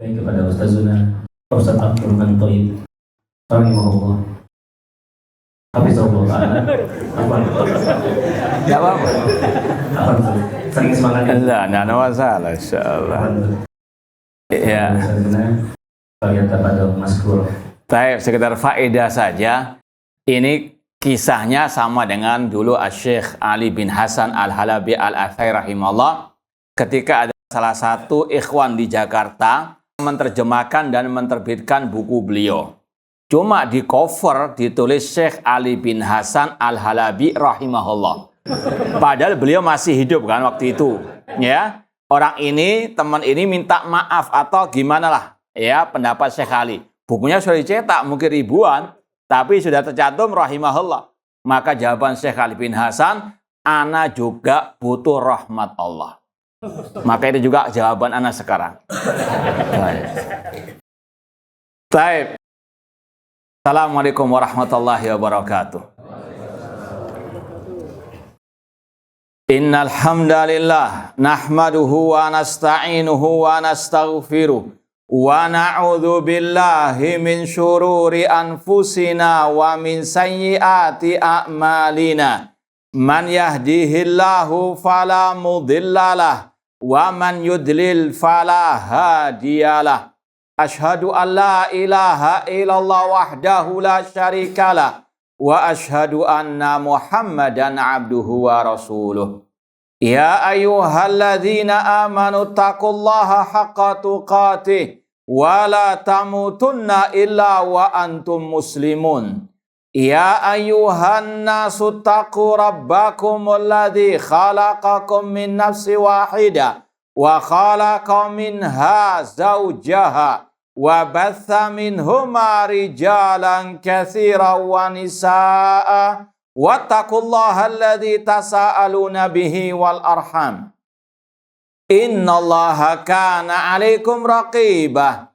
Baik kepada Ustazuna Ustaz Abdul Mantoi rahimahullah. Hafizahullah ta'ala. Apa? Enggak apa-apa. Apa? Sering semangat. Enggak ada masalah insyaallah. Ya. Ustazuna kalian kepada Maskur. Baik, sekedar faedah saja. Ini kisahnya sama dengan dulu Syekh Ali bin Hasan Al-Halabi Al-Athai rahimahullah. Ketika ada salah satu ikhwan di Jakarta menerjemahkan dan menerbitkan buku beliau. Cuma di cover ditulis Syekh Ali bin Hasan Al-Halabi rahimahullah. Padahal beliau masih hidup kan waktu itu. Ya, orang ini, teman ini minta maaf atau gimana lah. Ya, pendapat Syekh Ali. Bukunya sudah dicetak mungkin ribuan, tapi sudah tercantum rahimahullah. Maka jawaban Syekh Ali bin Hasan, ana juga butuh rahmat Allah. Maka itu juga jawaban ana sekarang. Baik. Assalamualaikum warahmatullahi wabarakatuh. Innal hamdalillah nahmaduhu wa nasta'inuhu wa nastaghfiruh wa na'udzu billahi min syururi anfusina wa min sayyiati a'malina. Man yahdihillahu fala mudhillalah wa man yudlil fala hadiyalah. Ashhadu an la ilaha illallah wahdahu la syarikalah wa ashhadu anna Muhammadan abduhu wa rasuluh. Ya ayyuhalladzina amanu taqullaha haqqa tuqatih wa la tamutunna illa wa antum muslimun. Ya ayyuhan nasu taqu rabbakumul ladzi khalaqakum min nafsin wahidah wa khalaqa minha zawjaha wa batha minhuma rijalan katsiran wa nisaa'a wattaqullaha alladzi tasaaluna bihi wal arham innallaha kana 'alaikum raqibah.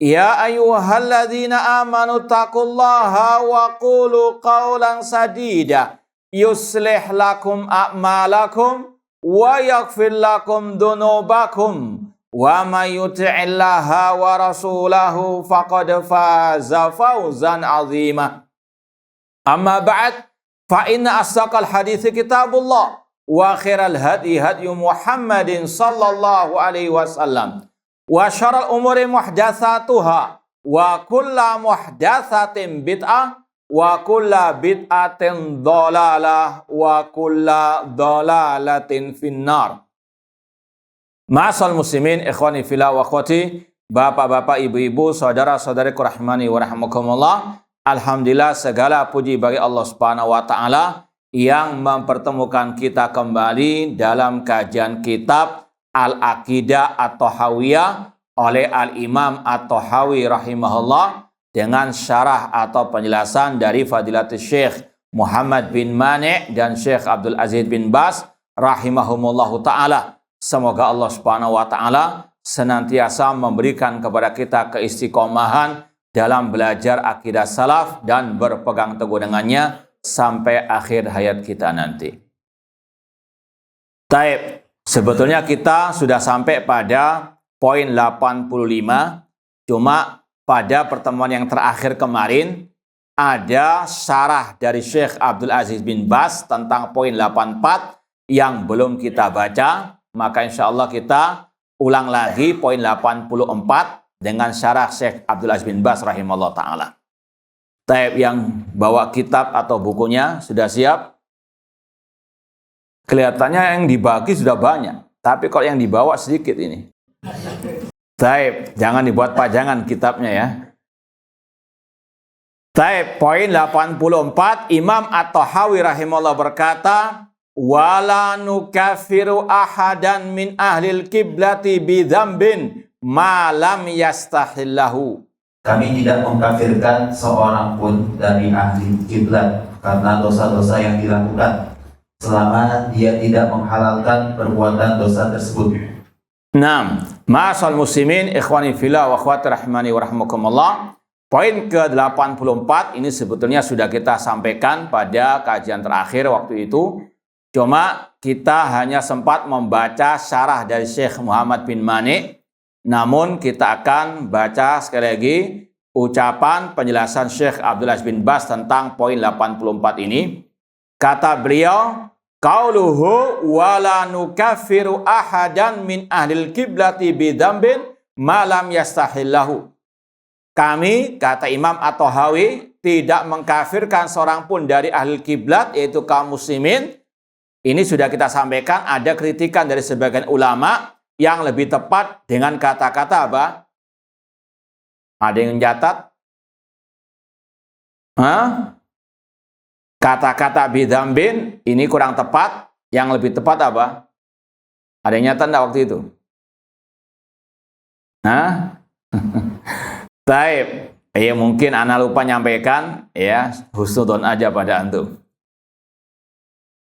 Ya ayyuhalladzina amanu taqullaha wa qulu qawlan sadida yuslih lakum a'malakum wa yaghfir lakum dhunubakum wa may yuti'illaha wa rasulahu faqad faza fawzan 'azima. Amma ba'd, fa inna asdaqal hadithi kitabullah wa khairal hadi hadyu Muhammadin sallallahu alaihi wasallam wa syarrul umuri muhdatsatuha wa kullu muhdatsatin bid'ah wa kullu bid'atin dhalalah wa kullu dhalalatin finnar. Ma'asal muslimin ikhwani fillah wa akhwati, bapak-bapak, ibu-ibu, saudara-saudariku rahimani wa rahimakumullah. Alhamdulillah, segala puji bagi Allah Subhanahu wa taala yang mempertemukan kita kembali dalam kajian kitab Al-Aqidah At-Thahawiyah oleh Al-Imam At-Thahawi rahimahullah dengan syarah atau penjelasan dari Fadilatul Syekh Muhammad bin Mani' dan Syekh Abdul Aziz bin Bas rahimahumullahu ta'ala. Semoga Allah Subhanahu wa ta'ala senantiasa memberikan kepada kita keistiqomahan dalam belajar akidah salaf dan berpegang teguh dengannya sampai akhir hayat kita nanti. Taib. Sebetulnya kita sudah sampai pada poin 85, cuma pada pertemuan yang terakhir kemarin ada syarah dari Syekh Abdul Aziz bin Bas tentang poin 84 yang belum kita baca, maka insya Allah kita ulang lagi poin 84 dengan syarah Syekh Abdul Aziz bin Bas rahimahullah ta'ala. Taib, yang bawa kitab atau bukunya sudah siap? Kelihatannya yang dibagi sudah banyak, tapi kalau yang dibawa sedikit ini. Taib, jangan dibuat pajangan kitabnya ya. Taib, poin 84, Imam At-Thahawi rahimahullah berkata, wala nukafiru ahadan min ahlil kiblati bidzambin ma lam yastahillahu. Kami tidak mengkafirkan seorang pun dari ahli kiblat karena dosa-dosa yang dilakukan selama dia tidak menghalalkan perbuatan dosa tersebut. Naam, ma'asal muslimin ikhwani fillah wa akhwati rahimani wa rahmakumullah. Poin ke-84 ini sebetulnya sudah kita sampaikan pada kajian terakhir waktu itu. Cuma kita hanya sempat membaca syarah dari Syekh Muhammad bin Mani' namun kita akan baca sekali lagi ucapan penjelasan Syekh Abdul Aziz bin Baz tentang poin 84 ini. Kata beliau, qauluhu wala nukaffiru ahadan min ahlil kiblati bidzambin ma lam yastahillahu. Kami, kata Imam At-Tahawi, tidak mengkafirkan seorang pun dari ahli kiblat, yaitu kaum muslimin. Ini sudah kita sampaikan, ada kritikan dari sebagian ulama yang lebih tepat dengan kata-kata apa? Ada yang mencatat? Kata-kata bidzambin ini kurang tepat. Yang lebih tepat apa? Ada yang nyata enggak waktu itu? Baik. Ya mungkin ana lupa nyampaikan, ya, husnudon aja pada antum.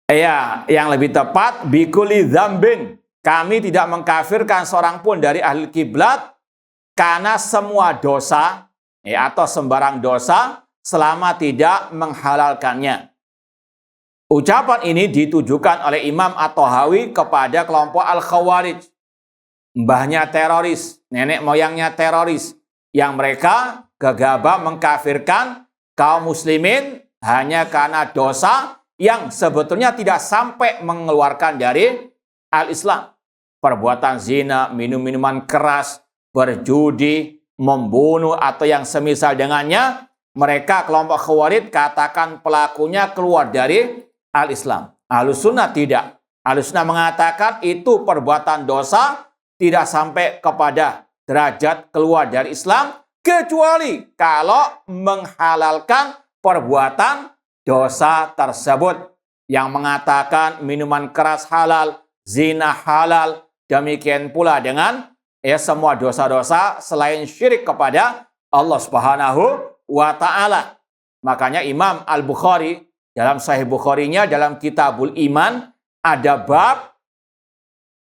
Ya, yang lebih tepat bikuli dzambin. Kami tidak mengkafirkan seorang pun dari ahli kiblat karena semua dosa, ya, atau sembarang dosa selama tidak menghalalkannya. Ucapan ini ditujukan oleh Imam At-Tahawi kepada kelompok Al-Khawarij. Mbahnya teroris, nenek moyangnya teroris, yang mereka gegabah mengkafirkan kaum muslimin hanya karena dosa yang sebetulnya tidak sampai mengeluarkan dari al-Islam. Perbuatan zina, minum-minuman keras, berjudi, membunuh, atau yang semisal dengannya, mereka kelompok Khawarij katakan pelakunya keluar dari al-Islam. Ahlussunnah tidak. Ahlussunnah mengatakan itu perbuatan dosa, tidak sampai kepada derajat keluar dari Islam, kecuali kalau menghalalkan perbuatan dosa tersebut. Yang mengatakan minuman keras halal, zina halal, demikian pula dengan semua dosa-dosa selain syirik kepada Allah Subhanahu wa ta'ala. Makanya Imam Al-Bukhari dalam Sahih Bukharinya dalam Kitabul Iman ada bab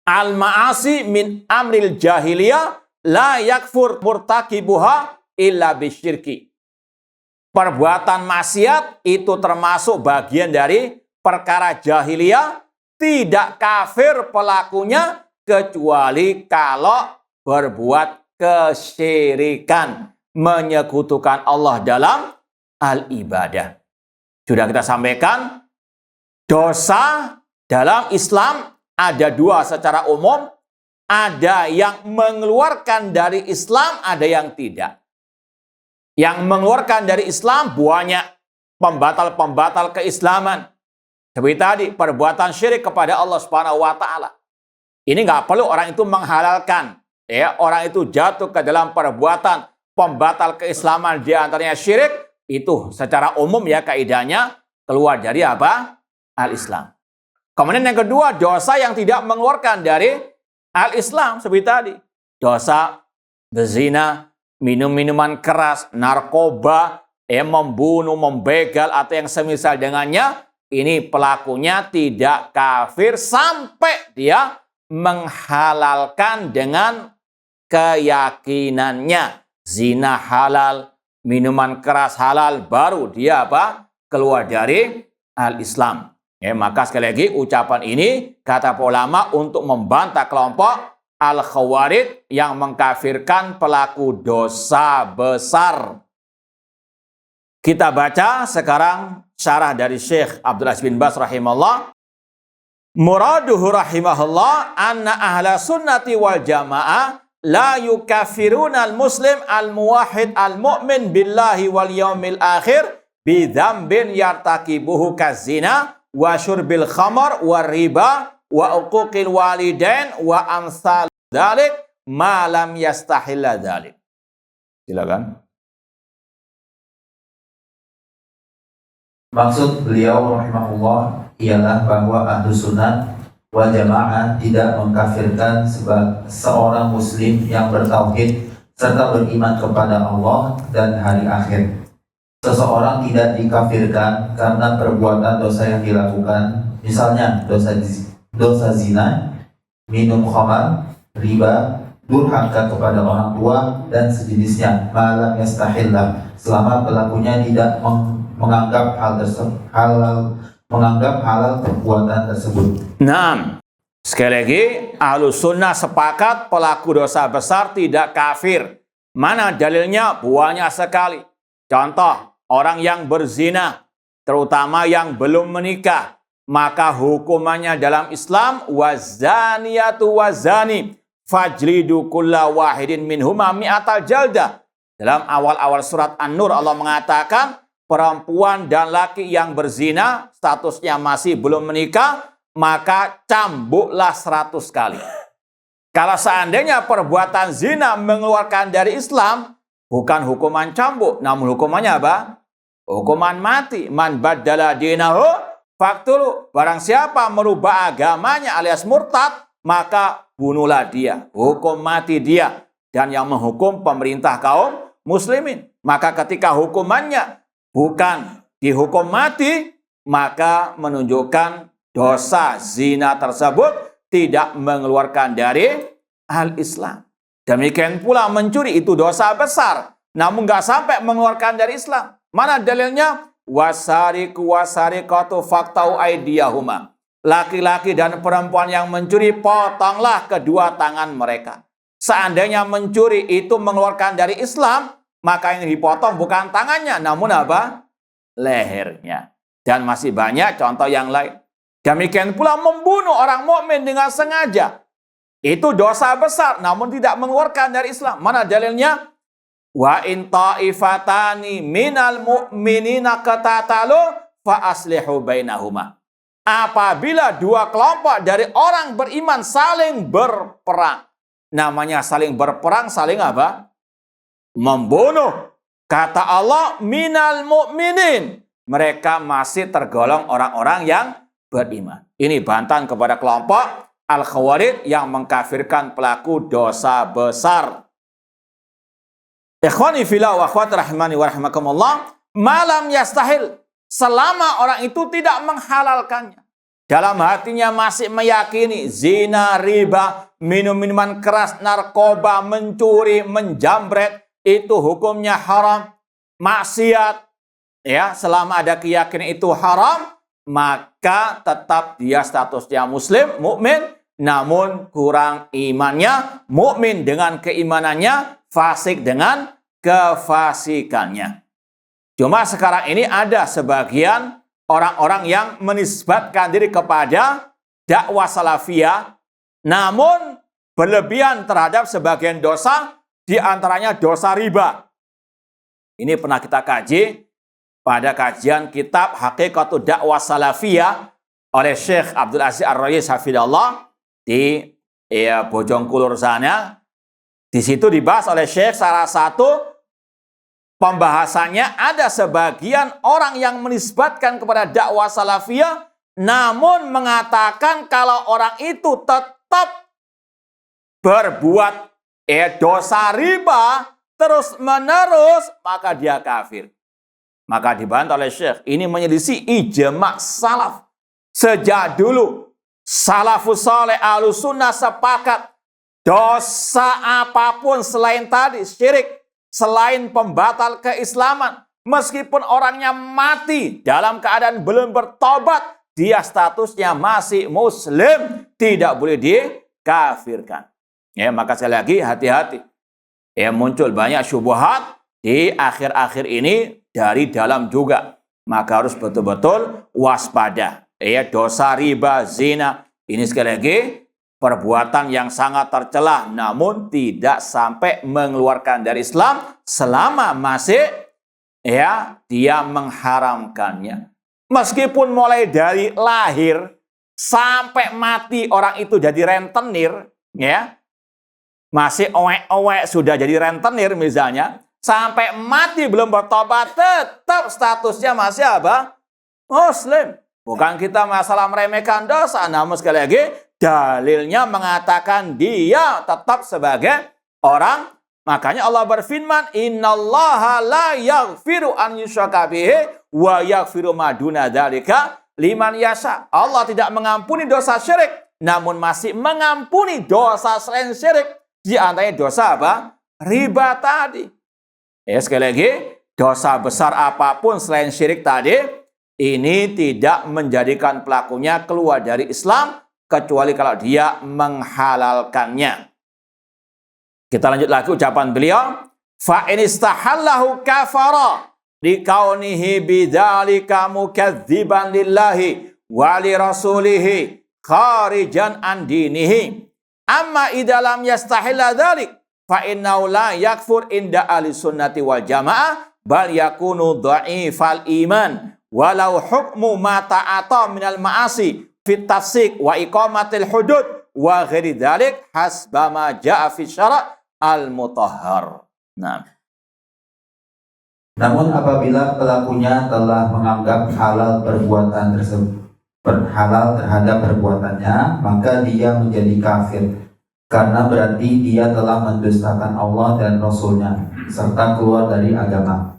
al-ma'asi min amril jahiliyah la yakfur murtakibuha illa bisyirki. Perbuatan maksiat itu termasuk bagian dari perkara jahiliyah, tidak kafir pelakunya kecuali kalau berbuat kesyirikan, menyekutukan Allah dalam al-ibadah. Sudah kita sampaikan, dosa dalam Islam ada dua secara umum, ada yang mengeluarkan dari Islam, ada yang tidak. Yang mengeluarkan dari Islam banyak, pembatal-pembatal keislaman. Seperti tadi, perbuatan syirik kepada Allah Subhanahu wa ta'ala. Ini nggak perlu orang itu menghalalkan. Ya, orang itu jatuh ke dalam perbuatan pembatal keislaman, di antaranya syirik, itu secara umum ya kaidahnya keluar dari apa? Al-Islam. Kemudian yang kedua, dosa yang tidak mengeluarkan dari al-Islam seperti tadi. Dosa berzina, minum-minuman keras, narkoba, membunuh, membegal, atau yang semisal dengannya, ini pelakunya tidak kafir sampai dia menghalalkan dengan keyakinannya. Zina halal, minuman keras halal, baru dia apa? Keluar dari al-Islam. Maka sekali lagi ucapan ini kata ulama untuk membantah kelompok Al-Khawarij yang mengkafirkan pelaku dosa besar. Kita baca sekarang syarah dari Syekh Abdul Aziz bin Baz rahimahullah. Muraduhu rahimahullah anna ahla sunnati wal jamaah la yukafiruna al-muslim al-muwahhid al-mu'min billahi wal yaumil akhir bidzambin yartakibuhu kazina wa syurbil khamar wa riba wa uquqil walidain wa amsal dzalik ma lam yastahilla dzalik. Silakan. Maksud beliau rahimahullah ialah bahwa Ahlus Sunnah wal Jamaah tidak mengkafirkan seorang muslim yang bertauhid serta beriman kepada Allah dan hari akhir. Seseorang tidak dikafirkan karena perbuatan dosa yang dilakukan, misalnya dosa zina, minum khamar, riba, durhaka kepada orang tua dan sejenisnya, malam yastahillah, selama pelakunya tidak menganggap halal perbuatan tersebut. Naam. Sekali lagi, Ahlus Sunnah sepakat pelaku dosa besar tidak kafir. Mana dalilnya? Banyak sekali. Contoh, orang yang berzina, terutama yang belum menikah, maka hukumannya dalam Islam wazaniyatu wazani fajlidu kulla wahidin minhuma mi'atal jaldah. Dalam awal-awal surat An-Nur Allah mengatakan perempuan dan laki yang berzina statusnya masih belum menikah, maka cambuklah 100 kali. Kalau seandainya perbuatan zina mengeluarkan dari Islam, bukan hukuman cambuk, namun hukumannya apa? Hukuman mati. Man baddala dinahu faktulu. Barang siapa merubah agamanya alias murtad, maka bunuhlah dia. Hukum mati dia. Dan yang menghukum pemerintah kaum muslimin. Maka ketika hukumannya bukan dihukum mati, maka menunjukkan dosa zina tersebut tidak mengeluarkan dari al-Islam. Demikian pula mencuri itu dosa besar, namun nggak sampai mengeluarkan dari Islam. Mana dalilnya? Wasariku wasariqatu faqtau aydiyahuma. Laki-laki dan perempuan yang mencuri, potonglah kedua tangan mereka. Seandainya mencuri itu mengeluarkan dari Islam, maka yang dipotong bukan tangannya, namun apa? Lehernya. Dan masih banyak contoh yang lain. Demikian pula membunuh orang mukmin dengan sengaja. Itu dosa besar, namun tidak mengeluarkan dari Islam. Mana dalilnya? Wa in ta'ifatani minal mu'minina qatatalu fa aslihu bainahuma. Apabila dua kelompok dari orang beriman saling berperang. Namanya saling berperang, saling apa? Membunuh. Kata Allah, minal mu'minin. Mereka masih tergolong orang-orang yang beriman. Ini bantahan kepada kelompok Al-Khawarij yang mengkafirkan pelaku dosa besar. Ikhwani fillah wa akhwati rahimani wa rahimakumullah, malam yastahil, selama orang itu tidak menghalalkannya. Dalam hatinya masih meyakini zina, riba, minum minuman keras, narkoba, mencuri, menjambret, itu hukumnya haram, maksiat. Ya, selama ada keyakinan itu haram, maka tetap dia statusnya muslim, mukmin, namun kurang imannya, mukmin dengan keimanannya, fasik dengan kefasikannya. Cuma sekarang ini ada sebagian orang-orang yang menisbatkan diri kepada dakwah salafiyah, namun berlebihan terhadap sebagian dosa, di antaranya dosa riba. Ini pernah kita kaji pada kajian kitab Haqiqatud Dakwah Salafiyah oleh Syekh Abdul Aziz Ar-Rayis hafidhahullah di Bojongkulur sana. Di situ dibahas oleh Syekh salah satu pembahasannya ada sebagian orang yang menisbatkan kepada dakwah salafiyah namun mengatakan kalau orang itu tetap berbuat dosa riba terus menerus maka dia kafir. Maka dibantah oleh Syekh, ini menyelisih ijma' salaf. Sejak dulu, salafus saleh Ahlus Sunnah sepakat, dosa apapun selain tadi, syirik, selain pembatal keislaman, meskipun orangnya mati dalam keadaan belum bertobat, dia statusnya masih muslim, tidak boleh dikafirkan. Ya, maka sekali lagi hati-hati. Ya, muncul banyak syubhat di akhir-akhir ini dari dalam juga. Maka harus betul-betul waspada. Ya, dosa riba, zina, ini sekali lagi perbuatan yang sangat tercela namun tidak sampai mengeluarkan dari Islam selama masih dia mengharamkannya. Meskipun mulai dari lahir sampai mati orang itu jadi rentenir, ya. Masih owek-owek sudah jadi rentenir misalnya, sampai mati belum bertobat, tetap statusnya masih apa? Muslim. Bukan kita masalah meremehkan dosa, namun sekali lagi dalilnya mengatakan dia tetap sebagai orang. Makanya Allah berfirman, innallaha la yaghfiru an yushraka bihi wa yaghfiru ma duna dzalika liman yasha. Allah tidak mengampuni dosa syirik, namun masih mengampuni dosa selain syirik. Di antaranya dosa apa? Riba tadi. Ya, sekali lagi, dosa besar apapun selain syirik tadi, ini tidak menjadikan pelakunya keluar dari Islam, kecuali kalau dia menghalalkannya. Kita lanjut lagi ucapan beliau, fa in istahallahu kafara likaunihi bidzalika mukadziban lillahi wa li rasulihi kharijan an dinihi. Amma idza lam yastahilla dzalik fa innahu la yakfur inda ahli sunnati wal jamaah bal yakunu dha'ifal iman walau hukmu ma ta'ata minal ma'asi fit tafsik wa iqamatil hudud wa ghairi dzalik hasba ma jaa fi syara' al mutahhar. Nah. Namun apabila pelakunya telah menganggap halal perbuatan tersebut halal terhadap perbuatannya, maka dia menjadi kafir, karena berarti dia telah mendustakan Allah dan Rasul-Nya serta keluar dari agama.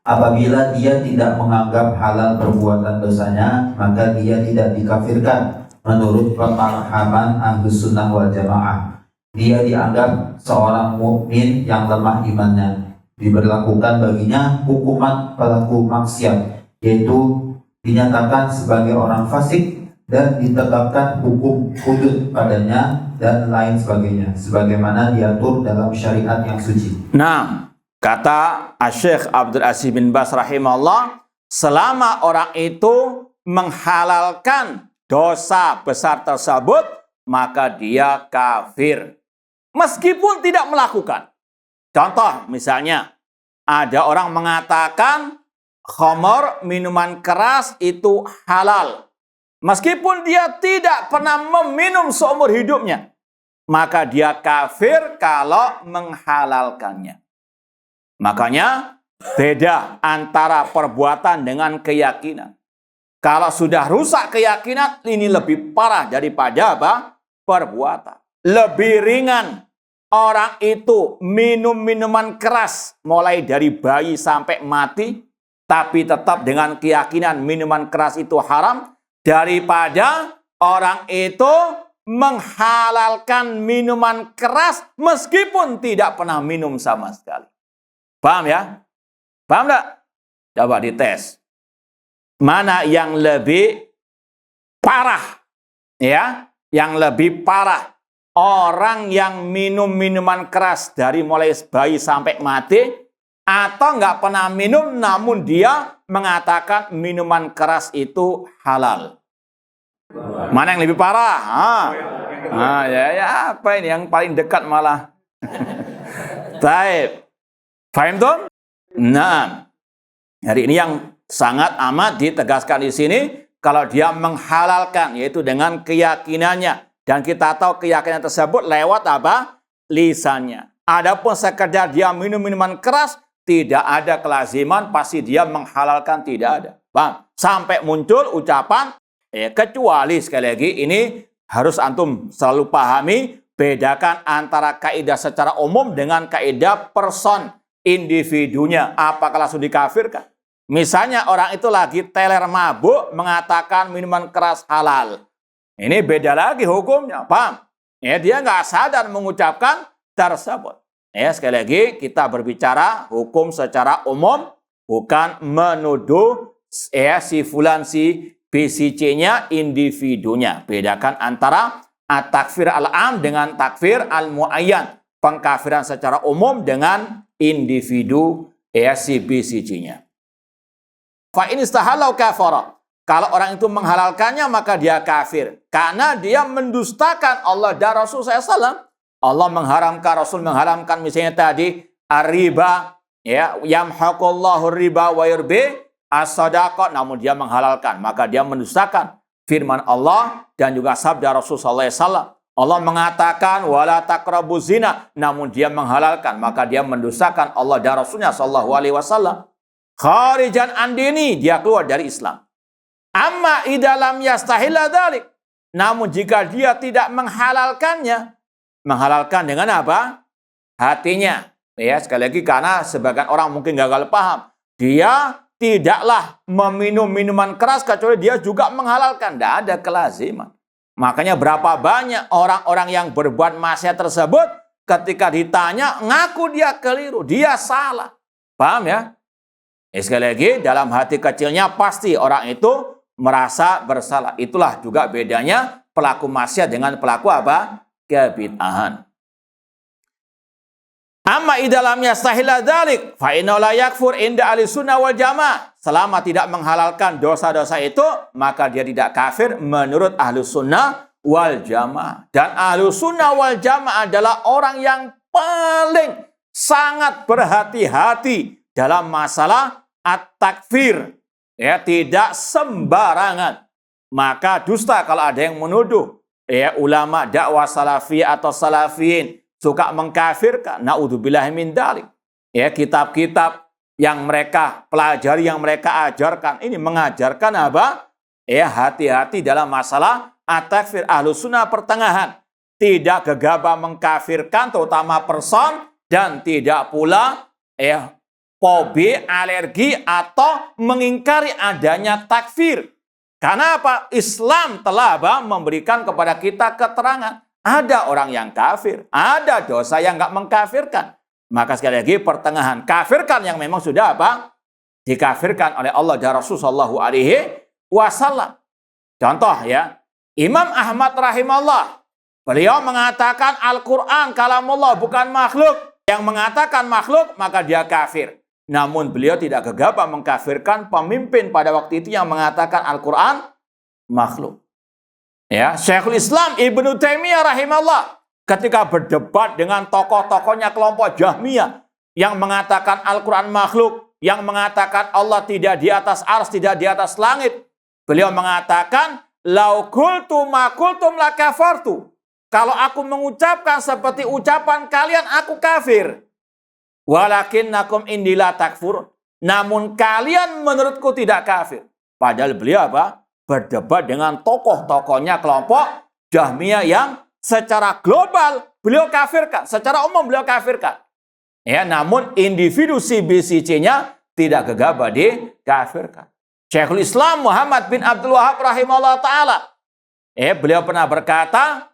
Apabila dia tidak menganggap halal perbuatan dosanya, maka dia tidak dikafirkan menurut pemahaman Ahlus Sunnah wal Jamaah. Dia dianggap seorang mukmin yang lemah imannya. Diberlakukan baginya hukuman pelaku maksiat, yaitu dinyatakan sebagai orang fasik dan ditetapkan hukum hudud padanya dan lain sebagainya, sebagaimana diatur dalam syariat yang suci. Nah, kata Syekh Abdul Aziz bin Baz rahimahullah, selama orang itu menghalalkan dosa besar tersebut, maka dia kafir. Meskipun tidak melakukan. Contoh misalnya, ada orang mengatakan khamar, minuman keras itu halal. Meskipun dia tidak pernah meminum seumur hidupnya, maka dia kafir kalau menghalalkannya. Makanya beda antara perbuatan dengan keyakinan. Kalau sudah rusak keyakinan, ini lebih parah daripada apa? Perbuatan. Lebih ringan. Orang itu minum minuman keras mulai dari bayi sampai mati, tapi tetap dengan keyakinan minuman keras itu haram, daripada orang itu menghalalkan minuman keras meskipun tidak pernah minum sama sekali. Paham ya? Paham enggak? Coba dites. Mana yang lebih parah? Ya, yang lebih parah. Orang yang minum minuman keras dari mulai bayi sampai mati, atau nggak pernah minum namun dia mengatakan minuman keras itu halal. Mana yang lebih parah? Ya, apa ini yang paling dekat malah? Baik. Faham tuh? Nah, hari ini yang sangat amat ditegaskan di sini, kalau dia menghalalkan, yaitu dengan keyakinannya. Dan kita tahu keyakinan tersebut lewat apa? Lisannya. Adapun sekedar dia minum minuman keras, tidak ada kelaziman, pasti dia menghalalkan, tidak ada. Bang, sampai muncul ucapan, kecuali sekali lagi ini harus antum selalu pahami, bedakan antara kaidah secara umum dengan kaidah person individunya. Apakah langsung dikafirkan? Misalnya orang itu lagi teler mabuk mengatakan minuman keras halal. Ini beda lagi hukumnya, paham? Ya, dia nggak sadar mengucapkan tersebut. Ya, sekali lagi kita berbicara hukum secara umum, bukan menuduh si fulan si B si C-nya individunya. Bedakan antara at-takfir al-am dengan takfir al-muayyan. Pengkafiran secara umum dengan individu si B si C-nya. Fa in istahallau kafara. Kalau orang itu menghalalkannya, maka dia kafir. Karena dia mendustakan Allah dan Rasul SAW. Allah mengharamkan, Rasul mengharamkan, misalnya tadi, ar-riba, ya, yamhaqullahu riba wa yurbi as-sadaqah, namun dia menghalalkan. Maka dia mendustakan firman Allah dan juga sabda Rasul SAW. Allah mengatakan, wala taqrabu zina, namun dia menghalalkan. Maka dia mendustakan Allah dan Rasulnya SAW. Kharijan an dini, dia keluar dari Islam. Amma idalam yastahilla dzalik. Namun jika dia tidak menghalalkannya, menghalalkan dengan apa? Hatinya. Ya, sekali lagi karena sebagian orang mungkin gagal paham. Dia tidaklah meminum minuman keras kecuali dia juga menghalalkan. Tidak ada kelaziman. Makanya berapa banyak orang-orang yang berbuat maksiat tersebut ketika ditanya ngaku dia keliru, dia salah. Paham ya? Sekali lagi dalam hati kecilnya pasti orang itu merasa bersalah. Itulah juga bedanya pelaku maksiat dengan pelaku apa? Kebid'ahan. Amma idalam yastahila dzalik fa inna la yakfur inda ahli sunnah wal jamaah. Selama tidak menghalalkan dosa-dosa itu, maka dia tidak kafir menurut ahli sunnah wal jamaah. Dan ahli sunnah wal jamaah adalah orang yang paling sangat berhati-hati dalam masalah at-takfir. Ya, tidak sembarangan. Maka dusta kalau ada yang menuduh ya ulama dakwah salafiyah atau salafiyin suka mengkafirkan, naudzubillahi min dzalik. Ya, kitab-kitab yang mereka pelajari, yang mereka ajarkan, ini mengajarkan apa? Ya, hati-hati dalam masalah at-takfir. Ahlus sunnah pertengahan, tidak gegabah mengkafirkan terutama person, dan tidak pula ya fobi, alergi atau mengingkari adanya takfir. Karena apa? Islam telah memberikan kepada kita keterangan. Ada orang yang kafir, ada dosa yang nggak mengkafirkan. Maka sekali lagi pertengahan, kafirkan yang memang sudah apa? Dikafirkan oleh Allah dan Rasulullah SAW. Contoh ya, Imam Ahmad rahimahullah, beliau mengatakan Al-Quran kalamullah bukan makhluk. Yang mengatakan makhluk maka dia kafir. Namun beliau tidak gegabah mengkafirkan pemimpin pada waktu itu yang mengatakan Al-Quran makhluk. Ya, Syekhul Islam Ibnu Taimiyah rahimahullah ketika berdebat dengan tokoh-tokohnya kelompok Jahmiyah yang mengatakan Al-Quran makhluk, yang mengatakan Allah tidak di atas arsy, tidak di atas langit, beliau mengatakan lau qultu ma qultum la kafartu. Kalau aku mengucapkan seperti ucapan kalian, aku kafir. Walakinnakum indila takfurun. Namun kalian menurutku tidak kafir. Padahal beliau apa? Berdebat dengan tokoh-tokohnya kelompok Jahmiyah yang secara global beliau kafirkan, secara umum beliau kafirkan. Ya, namun individu CBCC-nya tidak gegabah dikafirkan. Syekhul Islam Muhammad bin Abdul Wahab rahimahullah taala, beliau pernah berkata,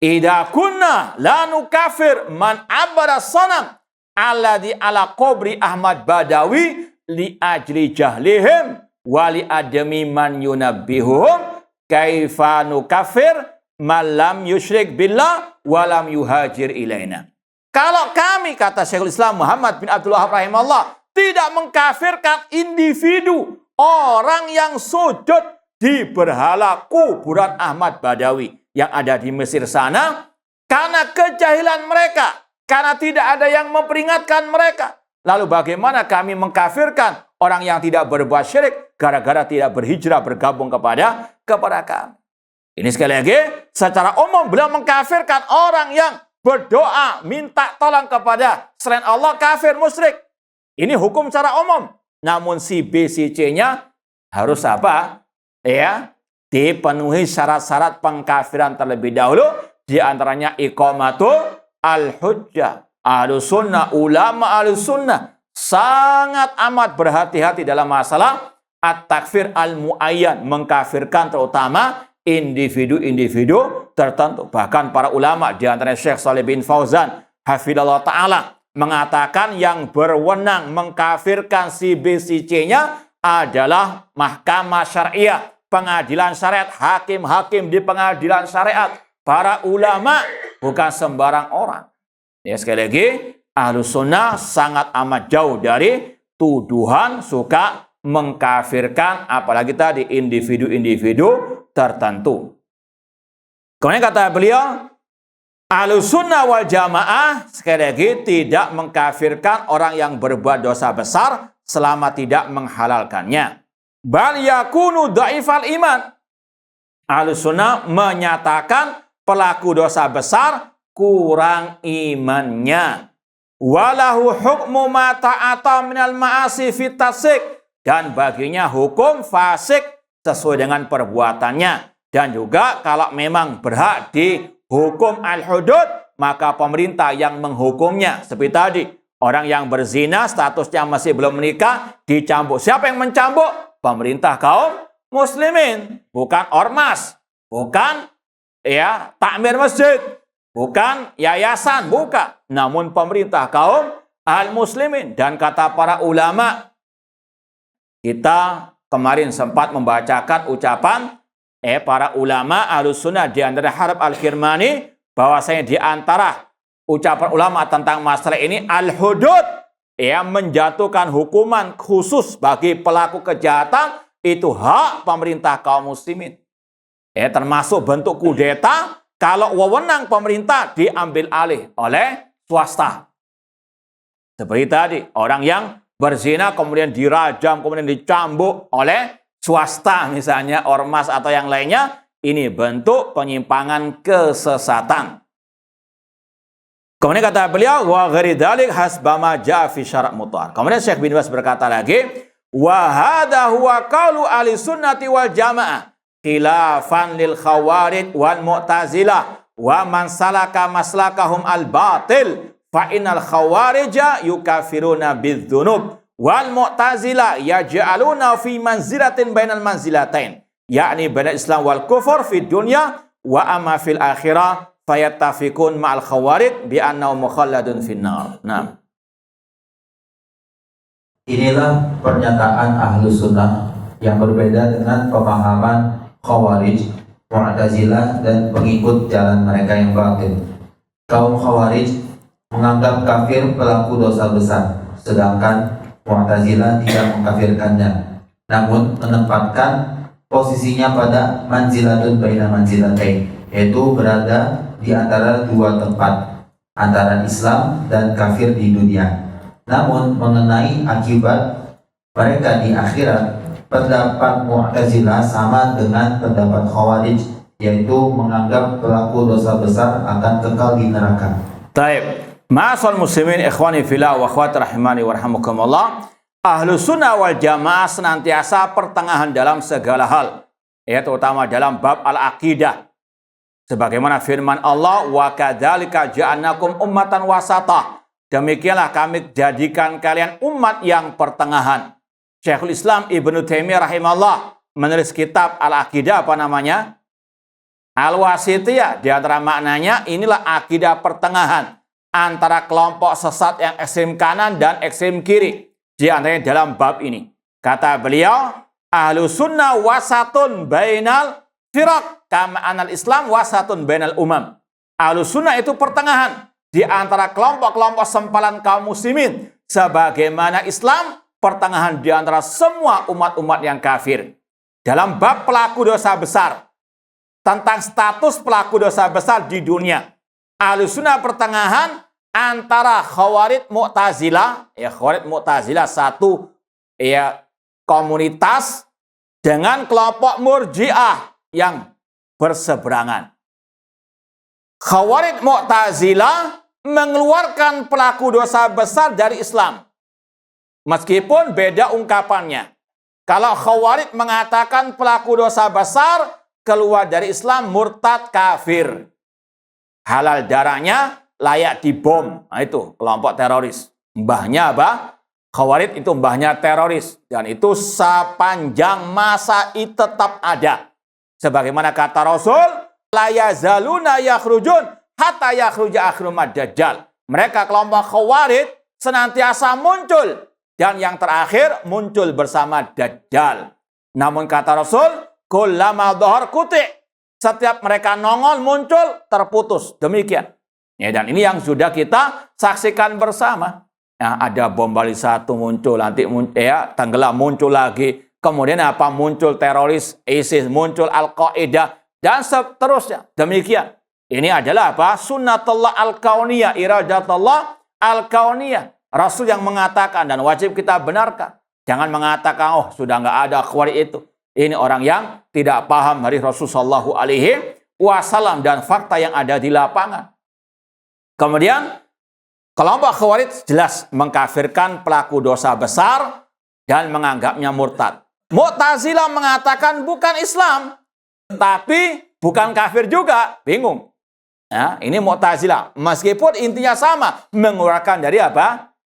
"Idza kunna la nukafir man abada sanam alladhi ala qabri Ahmad Badawi li ajli jahlihim wali adami man yunabbihum kaifa nukafir malam yusyrik billah walam yuhajir ilaina." Kalau kami, kata Syekhul Islam Muhammad bin Abdul Wahab rahimahullah, tidak mengkafirkan individu orang yang sujud di berhala kuburan Ahmad Badawi yang ada di Mesir sana karena kejahilan mereka, karena tidak ada yang memperingatkan mereka. Lalu bagaimana kami mengkafirkan orang yang tidak berbuat syirik gara-gara tidak berhijrah bergabung kepada kami? Ini sekali lagi, secara umum beliau mengkafirkan orang yang berdoa minta tolong kepada selain Allah, kafir musyrik. Ini hukum secara umum. Namun si B, si C-nya harus apa? Ya, dipenuhi syarat-syarat pengkafiran terlebih dahulu. Di antaranya iqamatul al-hujjah. Ahlus sunnah, ulama ahlus sunnah sangat amat berhati-hati dalam masalah at-takfir al-muayyan, mengkafirkan terutama individu-individu tertentu. Bahkan para ulama di antaranya Syekh Shalih bin Fauzan hafizallahu taala mengatakan yang berwenang mengkafirkan si B, si C-nya adalah mahkamah syariah, pengadilan syariat, hakim-hakim di pengadilan syariat, para ulama, bukan sembarang orang. Ya, sekali lagi, Ahlus Sunnah sangat amat jauh dari tuduhan suka mengkafirkan, apalagi tadi individu-individu tertentu. Kemudian kata beliau, Ahlus Sunnah wal Jamaah sekali lagi tidak mengkafirkan orang yang berbuat dosa besar selama tidak menghalalkannya. Bal yakunu dhaifal iman. Ahlus Sunnah menyatakan pelaku dosa besar kurang imannya. Walahu hukmu ma ta'ata minal ma'asi fit tasik, dan baginya hukum fasik sesuai dengan perbuatannya. Dan juga kalau memang berhak dihukum al-hudud, maka pemerintah yang menghukumnya. Seperti tadi, orang yang berzina statusnya masih belum menikah dicambuk. Siapa yang mencambuk? Pemerintah kaum muslimin, bukan ormas, bukan ya takmir masjid, bukan yayasan, bukan. Namun pemerintah kaum al-muslimin. Dan kata para ulama, kita kemarin sempat membacakan ucapan para ulama Ahlussunnah di antara Harb Al-Kirmani bahwasanya di antara ucapan ulama tentang masalah ini al-hudud, menjatuhkan hukuman khusus bagi pelaku kejahatan itu hak pemerintah kaum muslimin. Termasuk bentuk kudeta kalau wewenang pemerintah diambil alih oleh swasta. Seperti tadi, orang yang berzina kemudian dirajam, kemudian dicambuk oleh swasta misalnya, ormas atau yang lainnya, ini bentuk penyimpangan kesesatan. Kemudian kata beliau, wa ghairi dzalik hasbama jaa fi syara' mutar. Kemudian Syekh bin Baz berkata lagi, wa hadha huwa qaulu ahli sunnati wal jamaah khilafan lil khawarij wal mu'tazilah wa man salaka maslakahum al batil fa innal khawarija yukafiruna bidzunub wal mu'tazilah yaj'aluna fi manzilatin bainal manzilatain, yakni bainal Islam wal kufur fid dunya wa amma fil akhirah fayattafiqun ma'al khawarij bi annahu mukhalladun finnar. Nah, inilah pernyataan ahlu sunnah yang berbeda dengan pemahaman khawarij, mu'tazilah dan pengikut jalan mereka yang batil. Kaum khawarij menganggap kafir pelaku dosa besar, sedangkan mu'tazilah tidak mengkafirkannya, namun menempatkan posisinya pada manzilatun baina manzilatain, yaitu berada di antara dua tempat, antara Islam dan kafir di dunia. Namun mengenai akibat mereka di akhirat, pendapat Mu'tazilah sama dengan pendapat Khawarij, yaitu menganggap pelaku dosa besar akan kekal di neraka. Taib. Ma'asal muslimin ikhwani fillah wa akhwati rahimani wa rahimakumullah. Ahlu sunnah wal jamaah senantiasa pertengahan dalam segala hal, terutama dalam bab al-aqidah. Sebagaimana firman Allah, wa kadzalika ja'alnakum ummatan wasatah. Demikianlah kami jadikan kalian umat yang pertengahan. Syekhul Islam Ibnu Taimiyah rahimahullah menulis kitab Al-Aqidah, apa namanya? Al-Wasithiyah. Di antara maknanya inilah akidah pertengahan antara kelompok sesat yang ekstrem kanan dan ekstrem kiri. Di antaranya dalam bab ini. Kata beliau, ahlu sunnah wasatun bainal firaq kama anal Islam wasatun bainal umam. Ahlu sunnah itu pertengahan di antara kelompok-kelompok sempalan kaum muslimin, sebagaimana Islam pertengahan di antara semua umat-umat yang kafir. Dalam bab pelaku dosa besar, tentang status pelaku dosa besar di dunia, ahlu sunnah pertengahan antara Khawarij Mu'tazilah, Khawarij Mu'tazilah satu komunitas, dengan kelompok Murji'ah yang berseberangan. Khawarij Mu'tazilah mengeluarkan pelaku dosa besar dari Islam, meskipun beda ungkapannya. Kalau Khawarij mengatakan pelaku dosa besar keluar dari Islam, murtad, kafir, halal darahnya, layak dibom. Nah, itu kelompok teroris. Mbahnya apa? Khawarij itu mbahnya teroris. Dan itu sepanjang masa itu tetap ada. Sebagaimana kata Rasul, la yazaluna yakhrujun hatta yakhruja akhirum ad-dajjal. Mereka kelompok Khawarij senantiasa muncul. Dan yang terakhir muncul bersama Dajjal. Namun kata Rasul, kullama dhahar kuti'. Setiap mereka nongol muncul, terputus. Demikian. Dan ini yang sudah kita saksikan bersama. Ada bom Bali 1 muncul, nanti tenggelam, muncul lagi. Kemudian muncul teroris ISIS, muncul Al-Qaeda, dan seterusnya. Demikian. Ini adalah sunnatullah al-kauniyah, iradatullah al-kauniyah. Rasul yang mengatakan dan wajib kita benarkan. Jangan mengatakan, sudah nggak ada Khawarij itu. Ini orang yang tidak paham hadis Rasulullah SAW dan fakta yang ada di lapangan. Kemudian, kelompok Khawarij jelas mengkafirkan pelaku dosa besar dan menganggapnya murtad. Mu'tazilah mengatakan bukan Islam, tapi bukan kafir juga. Bingung. Ini Mu'tazilah. Meskipun intinya sama, mengeluarkan dari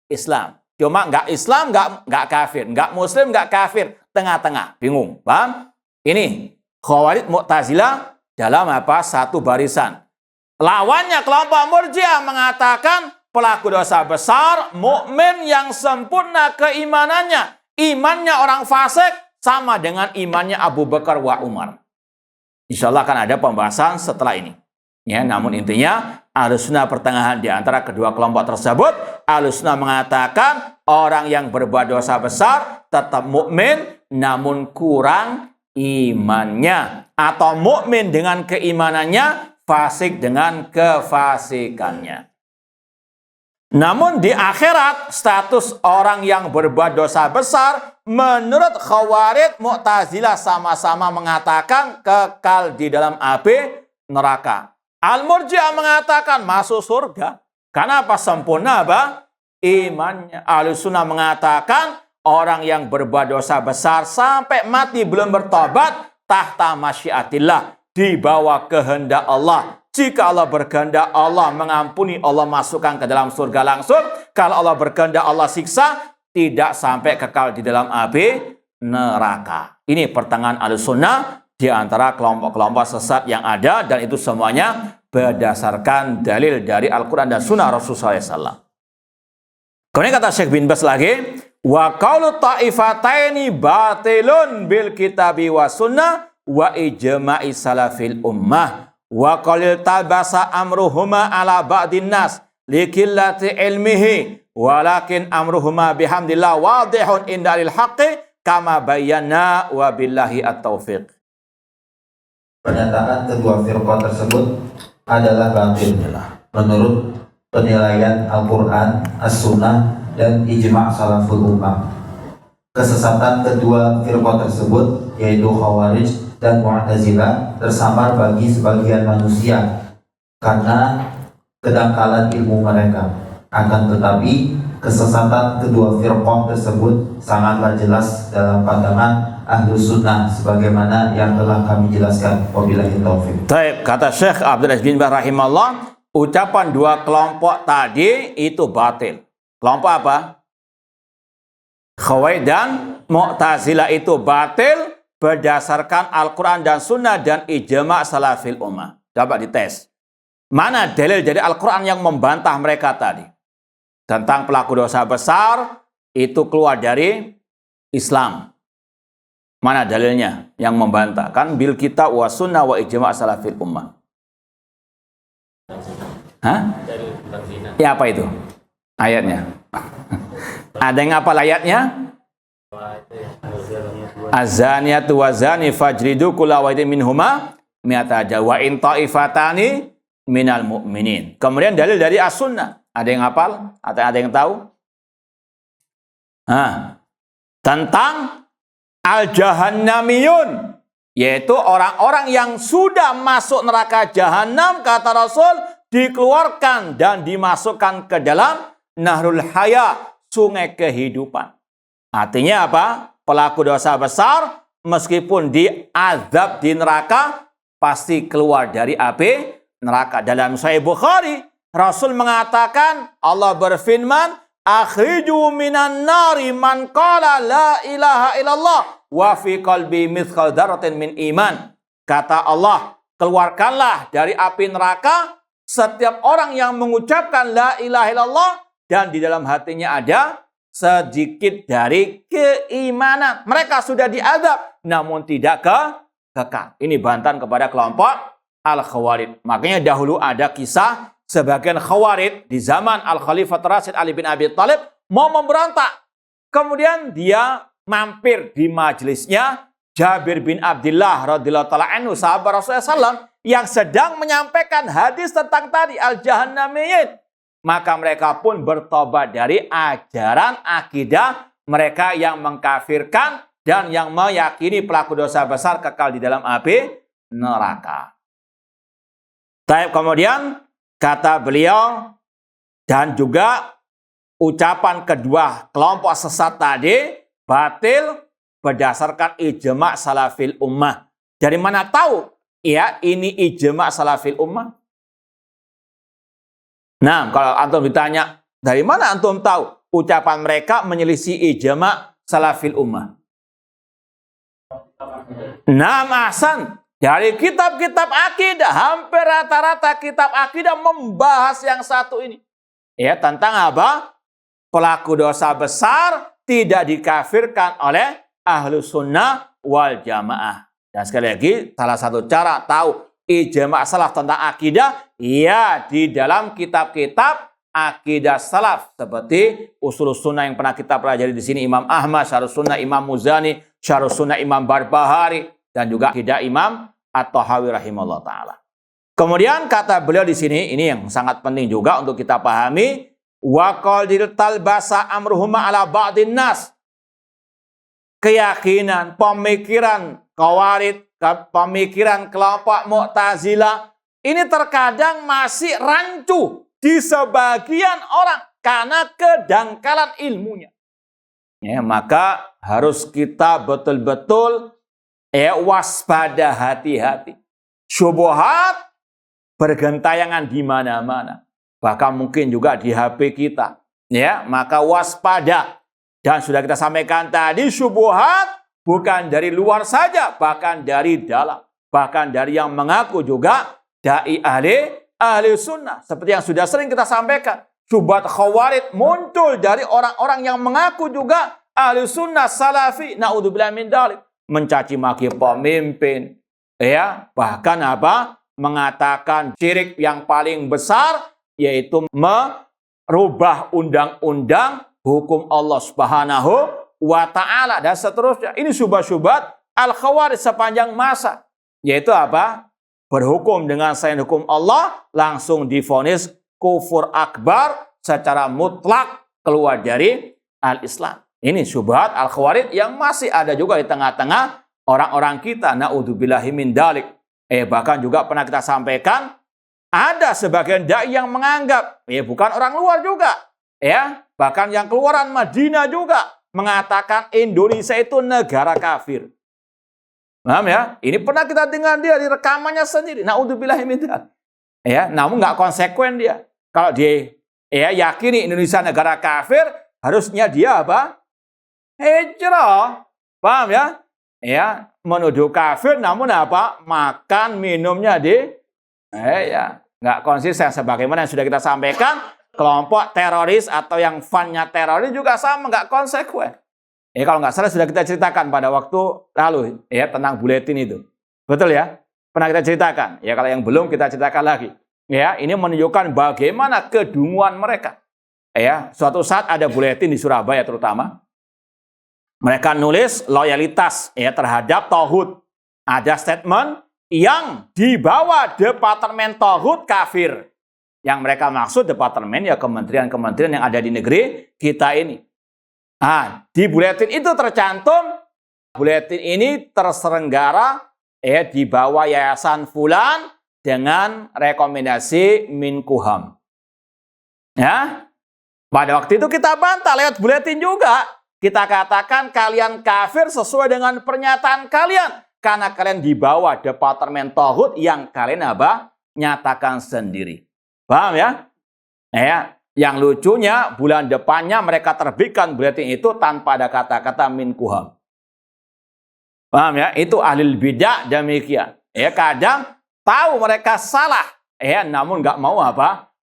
Islam. Cuma nggak Islam, nggak kafir. Nggak Muslim, nggak kafir. Tengah-tengah. Bingung. Paham? Ini Khawarij Mu'tazilah dalam satu barisan. Lawannya kelompok Murji'ah mengatakan pelaku dosa besar, mukmin yang sempurna keimanannya. Imannya orang fasik sama dengan imannya Abu Bakar wa Umar. Insya Allah akan ada pembahasan setelah ini. Ya, namun intinya Ahlussunnah pertengahan di antara kedua kelompok tersebut. Ahlussunnah mengatakan orang yang berbuat dosa besar tetap mukmin namun kurang imannya, atau mukmin dengan keimanannya, fasik dengan kefasikannya. Namun di akhirat status orang yang berbuat dosa besar menurut Khawarij Mu'tazilah sama-sama mengatakan kekal di dalam api neraka. Al-Murji'ah mengatakan masuk surga. Kenapa? Sempurna apa? Imannya. Ahlussunnah mengatakan orang yang berbuat dosa besar sampai mati belum bertobat, tahta masyiatillah, di bawah kehendak Allah. Jika Allah berkehendak, Allah mengampuni, Allah masukkan ke dalam surga langsung. Kalau Allah berkehendak, Allah siksa, tidak sampai kekal di dalam api neraka. Ini pertengahan Ahlussunnah di antara kelompok-kelompok sesat yang ada, dan itu semuanya berdasarkan dalil dari Al-Quran dan Sunnah Rasulullah SAW. Kemudian kata Syekh bin Baz lagi, wa qaulu ta'ifataini batilun bil kitabi wa sunnah wa ijma'i salafil ummah wa qalil tabasa amruhuma ala ba'din nas likillati ilmihi walakin amruhuma bihamdillah wadihun indalil haqqi kama bayyana wa billahi at-taufiq. Pernyataan kedua firqah tersebut adalah batil menurut penilaian Al-Quran, As-Sunnah, dan ijma' salaful ummah. Kesesatan kedua firqah tersebut, yaitu Khawarij dan Mu'tazilah, tersamar bagi sebagian manusia karena kedangkalan ilmu mereka. Akan tetapi kesesatan kedua firqah tersebut sangatlah jelas dalam pandangan Ahlussunnah sebagaimana yang telah kami jelaskan. Wabillahi taufik. Baik, kata Syekh Abdul Aziz bin Baz rahimahullah, ucapan dua kelompok tadi itu batil. Kelompok apa? Khawarij dan Mu'tazilah itu batil berdasarkan Al-Quran dan Sunnah dan ijma' salafil ummah. Dapat dites. Mana dalil dari Al-Quran yang membantah mereka tadi? Tentang pelaku dosa besar itu keluar dari Islam. Mana dalilnya yang membantah? Kan bil kitab wa sunnah wa ijma' salafil ummah. Hah? Ya, apa itu? Ayatnya. Ada yang apa ayatnya? Az-zaniyatu wa zani fajridu kulla wahidin minhuma mi'ata jaldah wa in ta'ifatani minal mu'minin. Kemudian dalil dari As-Sunnah. Ada yang hafal? Ada yang tahu? Tentang al-jahannamiyun, yaitu orang-orang yang sudah masuk neraka jahanam, kata Rasul, dikeluarkan dan dimasukkan ke dalam Nahrul Haya, sungai kehidupan. Artinya apa? Pelaku dosa besar meskipun diazab di neraka pasti keluar dari api neraka. Dalam Sahih Bukhari, Rasul mengatakan, Allah berfirman, akhriju minan nari man qala la ilaha illallah wa fi qalbi mithqal dzarratin min iman. Kata Allah, keluarkanlah dari api neraka setiap orang yang mengucapkan la ilaha illallah dan di dalam hatinya ada sedikit dari keimanan. Mereka sudah diazab namun tidak kekal. Ini bantahan kepada kelompok Al-Khawarij. Makanya dahulu ada kisah sebagian Khawarij di zaman Al-Khalifah Rasyid Ali bin Abi Thalib mau memberontak. Kemudian dia mampir di majelisnya Jabir bin Abdullah radhiyallahu taala anhu, sahabat Rasulullah SAW, yang sedang menyampaikan hadis tentang tadi al-jahannamiyin. Maka mereka pun bertobat dari ajaran akidah mereka yang mengkafirkan dan yang meyakini pelaku dosa besar kekal di dalam api neraka. Kemudian kata beliau, dan juga ucapan kedua kelompok sesat tadi batil berdasarkan ijma' salafil ummah. Dari mana tahu? Ya, ini ijma' salafil ummah. Nah, kalau antum ditanya, dari mana antum tahu ucapan mereka menyelisih ijma' salafil ummah? Nah, ahsan. Dari kitab-kitab akidah, hampir rata-rata kitab akidah membahas yang satu ini. Ya, tentang apa? Pelaku dosa besar tidak dikafirkan oleh Ahlus Sunnah wal Jamaah. Dan sekali lagi, salah satu cara tahu ijma' salaf tentang akidah, ya di dalam kitab-kitab akidah salaf. Seperti Ushul Sunnah yang pernah kita pelajari di sini, Imam Ahmad, Syarh Sunnah Imam Muzani, Syarh Sunnah Imam Barbahari, dan juga akidah Imam At-Tahawi rahimahullah ta'ala. Kemudian kata beliau di sini, ini yang sangat penting juga untuk kita pahami, wa qadil talbasa amruhuma ala ba'din nas. Keyakinan, pemikiran Khawarij, pemikiran kelompok Mu'tazilah, ini terkadang masih rancu di sebagian orang karena kedangkalan ilmunya. Ya, maka harus kita betul-betul waspada, hati-hati. Syubhat bergentayangan di mana-mana, bahkan mungkin juga di HP kita. Ya, maka waspada. Dan sudah kita sampaikan tadi, syubhat bukan dari luar saja, bahkan dari dalam, bahkan dari yang mengaku juga dai ahli sunnah. Seperti yang sudah sering kita sampaikan, syubhat Khawarij muncul dari orang-orang yang mengaku juga ahli sunnah salafi, naudzubillah min dzalik, mencaci maki pemimpin, ya, bahkan mengatakan syirik yang paling besar yaitu merubah undang-undang hukum Allah Subhanahu wa ta'ala dan seterusnya. Ini syubhat-syubhat al-Khawarij sepanjang masa, yaitu berhukum dengan selain hukum Allah, langsung divonis kufur akbar secara mutlak, keluar dari al-Islam. Ini syubhat al-Khawarij yang masih ada juga di tengah-tengah orang-orang kita, naudzubillahi min dzalik. Bahkan juga pernah kita sampaikan, ada sebagian dai yang menganggap, bukan orang luar juga, bahkan yang keluaran Madinah juga mengatakan Indonesia itu negara kafir. Paham ya? Ini pernah kita dengar dia di rekamannya sendiri. Naudzubillahi min dzalik. Namun nggak konsekuen dia. Kalau dia yakini Indonesia negara kafir, harusnya dia hijrah. Paham ya? Menuduh kafir, namun makan minumnya di nggak konsisten. Sebagaimana yang sudah kita sampaikan, kelompok teroris atau yang funnya teroris juga sama, nggak konsekuen. Kalau nggak salah sudah kita ceritakan pada waktu lalu tentang buletin itu. Betul ya? Pernah kita ceritakan. Kalau yang belum kita ceritakan lagi. Ini menunjukkan bagaimana kedunguan mereka. Suatu saat ada buletin di Surabaya terutama. Mereka nulis loyalitas terhadap tauhid. Ada statement yang di bawah departemen tauhid kafir. Yang mereka maksud departemen kementerian-kementerian yang ada di negeri kita ini. Di buletin itu tercantum, buletin ini terselenggara di bawah yayasan fulan dengan rekomendasi Minkuham. Pada waktu itu kita bantah lewat buletin juga. Kita katakan kalian kafir sesuai dengan pernyataan kalian. Karena kalian di bawah departemen tauhid yang kalian nyatakan sendiri. Paham ya? Yang lucunya bulan depannya mereka terbitkan buletin itu tanpa ada kata-kata Minkuham. Paham ya? Itu ahli bidah demikian. Kadang tahu mereka salah, namun nggak mau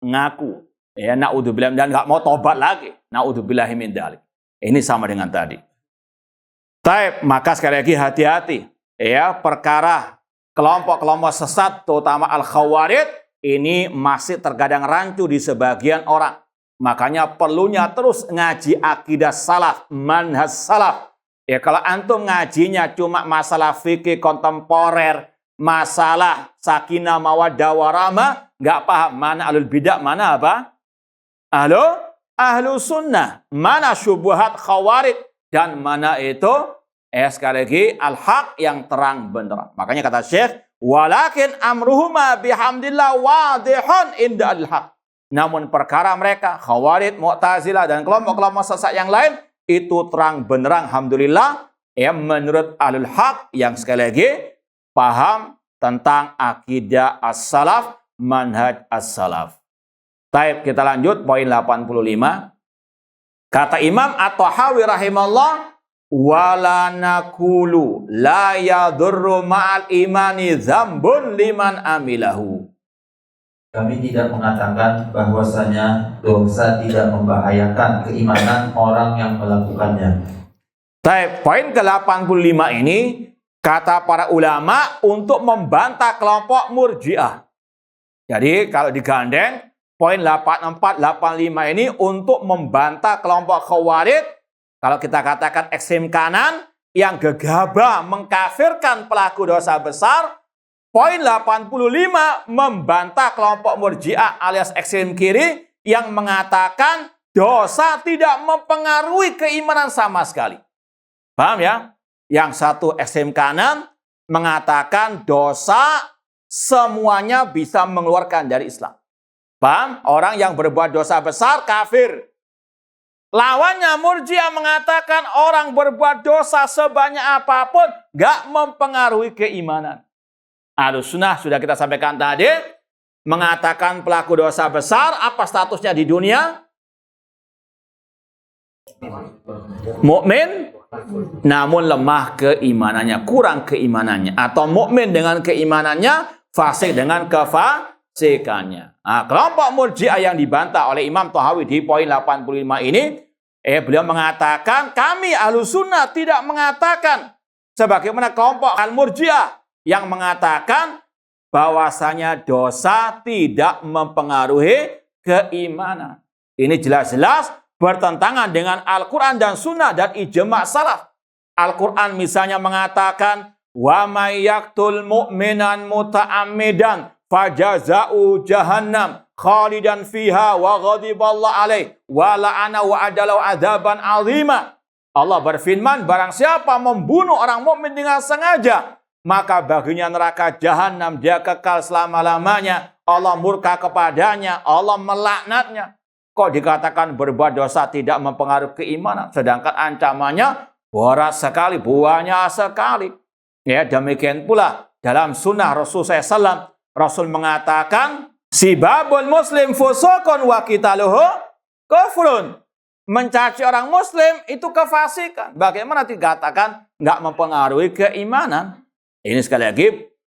ngaku. Naudzubillah, dan nggak mau tobat lagi. Naudzubillahi min dzalik. Ini sama dengan tadi. Maka sekali lagi hati-hati. Perkara kelompok-kelompok sesat terutama al-Khawarij ini masih terkadang rancu di sebagian orang. Makanya perlunya terus ngaji akidah salaf, manhaj salaf. Kalau antum ngajinya cuma masalah fikih kontemporer, masalah sakinah mawaddah warahmah, nggak paham mana ahlul bidah, mana ahlu sunnah, mana syubhat Khawarij, dan mana itu sekali lagi al-haq yang terang benderang. Makanya kata Syekh, walakin amruhuma bihamdillah wadihun inda al-haq. Namun perkara mereka, Khawarij, Mu'tazilah, dan kelompok-kelompok sesat yang lain, itu terang benderang, alhamdulillah, menurut ahlul haq yang sekali lagi paham tentang akidah as-salaf, manhaj as-salaf. Kita lanjut poin 85. Kata Imam At-Tahawi rahimahullah, wala nakulu la yadurru ma'al imani dzambun liman amilahu. Kami tidak mengatakan bahwasanya dosa tidak membahayakan keimanan orang yang melakukannya. Poin ke-85 ini kata para ulama, untuk membantah kelompok Murji'ah. Jadi kalau digandeng, poin 84, 85 ini untuk membantah kelompok Khawarij, kalau kita katakan ekstrem kanan, yang gegabah mengkafirkan pelaku dosa besar. Poin 85 membantah kelompok Murji'ah alias ekstrem kiri yang mengatakan dosa tidak mempengaruhi keimanan sama sekali. Paham ya? Yang satu ekstrem kanan mengatakan dosa semuanya bisa mengeluarkan dari Islam. Paham? Orang yang berbuat dosa besar kafir. Lawannya Murji'ah mengatakan orang berbuat dosa sebanyak apapun gak mempengaruhi keimanan. Ahlussunnah sudah kita sampaikan tadi, mengatakan pelaku dosa besar apa statusnya di dunia? Mukmin, namun lemah keimanannya, kurang keimanannya, atau mukmin dengan keimanannya, fasik dengan kefasikannya. Nah, kelompok Murji'ah yang dibantah oleh Imam Thahawi di poin 85 ini, beliau mengatakan kami Ahlussunnah tidak mengatakan sebagaimana kelompok Al-Murji'ah yang mengatakan bahwasanya dosa tidak mempengaruhi keimanan. Ini jelas-jelas bertentangan dengan Al-Quran dan Sunnah dan ijma' salaf. Al-Quran misalnya mengatakan wa may yaqtul mu'minan muta'ammidan fajaza'u jahannam khalidan fiha wa ghadiballahu alaih wa la'ana wa adalau adzaban 'azima. Allah berfirman, barang siapa membunuh orang mukmin dengan sengaja, maka baginya neraka jahanam, dia kekal selama-lamanya. Allah murka kepadanya, Allah melaknatnya. Kok dikatakan berbuat dosa tidak mempengaruhi keimanan, sedangkan ancamannya berat sekali, banyak sekali. Ya, demikian pula dalam sunnah Rasul SAW, Rasul mengatakan, sibabul muslim fusukun wa qitaluhu kufrun. Mencaci orang muslim itu kefasikan. Bagaimana dikatakan nggak mempengaruhi keimanan? Ini sekali lagi